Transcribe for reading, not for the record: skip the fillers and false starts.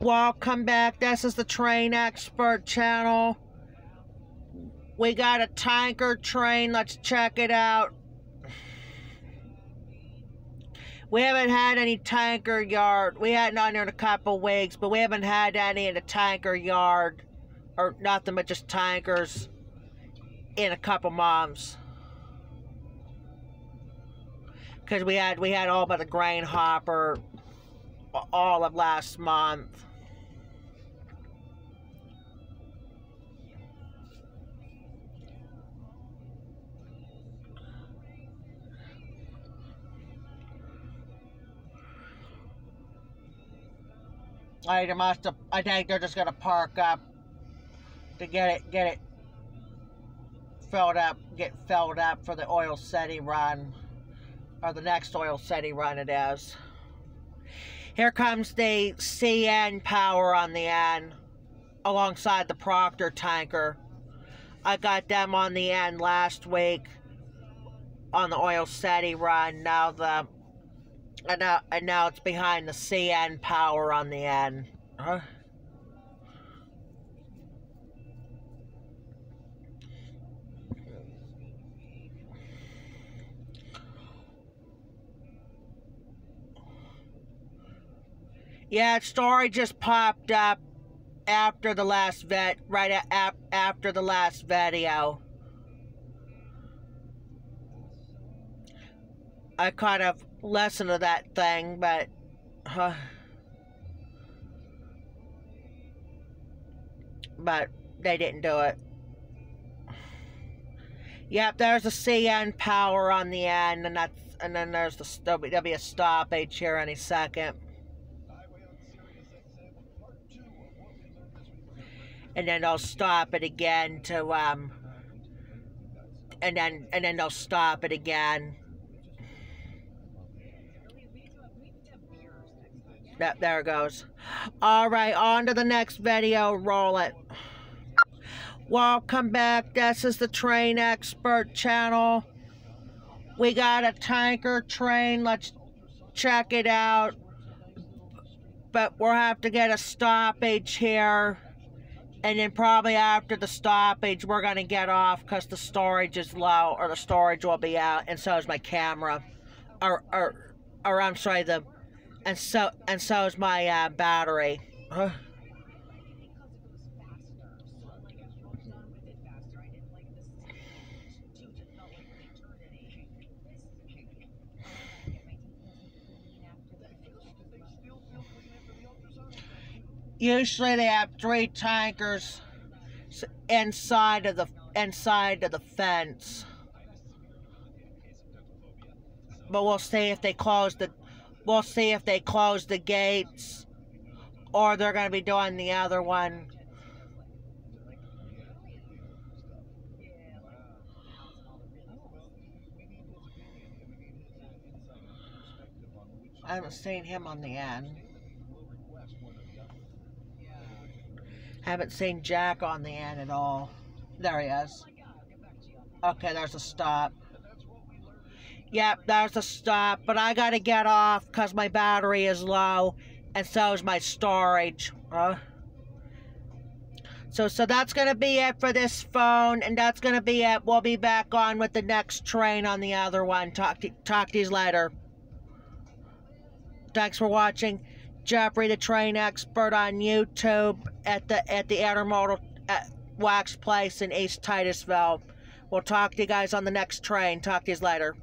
Welcome back. This is the Train Expert channel. We got a tanker train. Let's check it out. We haven't had any tanker yard. We had none in a couple weeks, but we haven't had any in the tanker yard, or nothing but just tankers in a couple months. Because we had all but the grain hopper all of last month. I think they're just gonna park up to get it filled up for the Oil City run, or the next Oil City run it is. Here comes the CN power on the end, alongside the Proctor tanker. I got them on the end last week on the Oil City run. And now it's behind the CN power on the end. Huh? Yeah, story just popped up after the last after the last video. I kind of listened to that thing, but they didn't do it. Yep, there's a CN power on the end, and then there'll be a stoppage here any second. And then they'll stop it again to and then they'll stop it again. Yep, there it goes. Alright, on to the next video. Roll it. Welcome back. This is the Train Expert channel. We got a tanker train. Let's check it out. But we'll have to get a stoppage here. And then probably after the stoppage, we're going to get off because the storage is low, or the storage will be out, and so is my camera. Or I'm sorry, and so is my battery. Usually they have 3 tankers inside of the fence. But we'll see if they close the gates, or they're going to be doing the other one. I haven't seen him on the end. Haven't seen Jack on the end at all. There he is. Okay, there's a stop. Yep, there's a stop, but I gotta get off because my battery is low, and so is my storage. So that's gonna be it for this phone, and that's gonna be it. We'll be back on with the next train on the other one. Talk to you later. Thanks for watching. Jeffrey the Train Expert on YouTube at the Intermodal Wax Place in East Titusville. We'll talk to you guys on the next train. Talk to you later.